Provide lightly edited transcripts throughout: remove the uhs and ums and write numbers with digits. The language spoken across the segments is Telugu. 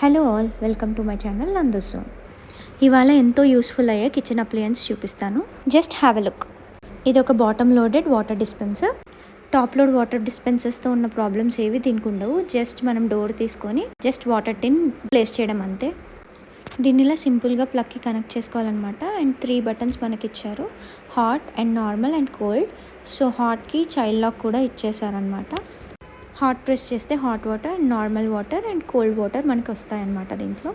Hello all, welcome to my channel Nandusu. ఇవాళ ఎంతో యూస్ఫుల్ అయ్యే కిచెన్ అప్లయన్స్ చూపిస్తాను. Just have a look. ఇది ఒక bottom loaded water dispenser. Top load water డిస్పెన్సర్స్తో ఉన్న ప్రాబ్లమ్స్ ఏవి దీనికి ఉండవు. జస్ట్ మనం డోర్ తీసుకొని జస్ట్ వాటర్ టిన్ ప్లేస్ చేయడం అంతే. దీన్ని ఇలా సింపుల్గా ప్లగ్కి కనెక్ట్ చేసుకోవాలన్నమాట. అండ్ 3 బటన్స్ మనకి ఇచ్చారు, hot and normal and cold. So హాట్కి చైల్డ్ లాక్ కూడా ఇచ్చేసారనమాట. హాట్ ప్రెస్ చేస్తే hot water and normal water and cold water మనకి వస్తాయన్నమాట దీంట్లో.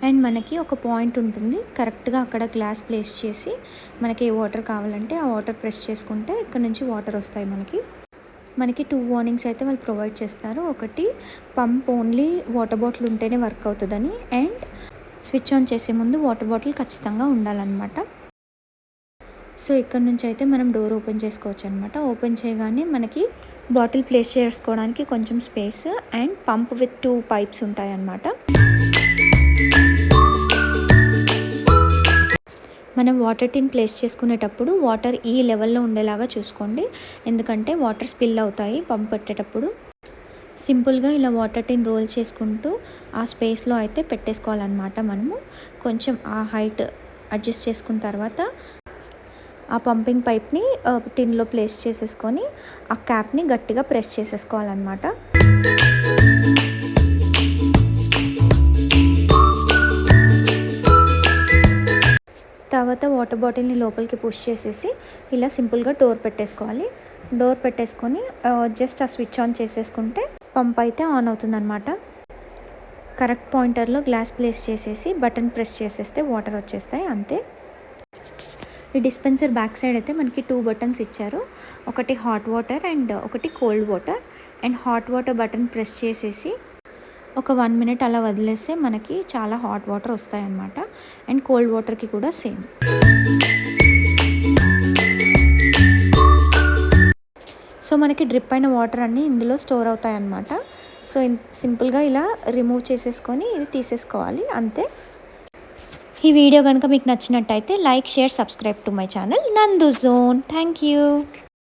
అండ్ మనకి ఒక పాయింట్ ఉంటుంది, కరెక్ట్గా అక్కడ గ్లాస్ ప్లేస్ చేసి మనకి ఏ వాటర్ కావాలంటే ఆ వాటర్ ప్రెస్ చేసుకుంటే ఇక్కడ నుంచి వాటర్ వస్తాయి. మనకి 2 వార్నింగ్స్ అయితే వాళ్ళు ప్రొవైడ్ చేస్తారు. ఒకటి, పంప్ ఓన్లీ వాటర్ బాటిల్ ఉంటేనే వర్క్ అవుతుందని, అండ్ స్విచ్ ఆన్ చేసే ముందు వాటర్ బాటిల్ ఖచ్చితంగా ఉండాలన్నమాట. సో ఇక్కడ నుంచి అయితే మనం డోర్ ఓపెన్ చేసుకోవచ్చు అనమాట. ఓపెన్ చేయగానే మనకి బాటిల్ ప్లేస్ చేసుకోవడానికి కొంచెం space and pump with 2 pipes ఉంటాయన్నమాట. మనం వాటర్ టిన్ ప్లేస్ చేసుకునేటప్పుడు వాటర్ ఈ లెవెల్లో ఉండేలాగా చూసుకోండి, ఎందుకంటే వాటర్ స్పిల్ అవుతాయి పంప్ పెట్టేటప్పుడు. సింపుల్గా ఇలా వాటర్ టిన్ రోల్ చేసుకుంటూ ఆ స్పేస్లో అయితే పెట్టేసుకోవాలన్నమాట. మనము కొంచెం ఆ హైట్ అడ్జస్ట్ చేసుకున్న తర్వాత ఆ పంపింగ్ పైప్ని టిన్లో ప్లేస్ చేసేసుకొని ఆ క్యాప్ని గట్టిగా ప్రెస్ చేసేసుకోవాలన్నమాట. తర్వాత వాటర్ బాటిల్ని లోపలికి పుష్ చేసేసి ఇలా సింపుల్గా డోర్ పెట్టేసుకోవాలి. డోర్ పెట్టేసుకొని జస్ట్ ఆ స్విచ్ ఆన్ చేసేసుకుంటే పంప్ అయితే ఆన్ అవుతుందన్నమాట. కరెక్ట్ పాయింటర్లో గ్లాస్ ప్లేస్ చేసేసి బటన్ ప్రెస్ చేసేస్తే వాటర్ వచ్చేస్తాయి, అంతే. ఈ డిస్పెన్సర్ బ్యాక్ సైడ్ అయితే మనకి 2 బటన్స్ ఇచ్చారు, ఒకటి హాట్ వాటర్ అండ్ ఒకటి cold water. And hot water button press చేసేసి ఒక 1 మినిట్ అలా వదిలేస్తే మనకి చాలా హాట్ వాటర్ వస్తాయి అన్నమాట. అండ్ కోల్డ్ వాటర్కి కూడా సేమ్. సో మనకి డ్రిప్ అయిన వాటర్ అన్నీ ఇందులో స్టోర్ అవుతాయి అన్నమాట. సో సింపుల్గా ఇలా రిమూవ్ చేసేసుకొని ఇది తీసేసుకోవాలి, అంతే. ఈ వీడియో కనుక మీకు నచ్చినట్టయితే like, share, subscribe to my channel నందు జోన్. Thank you.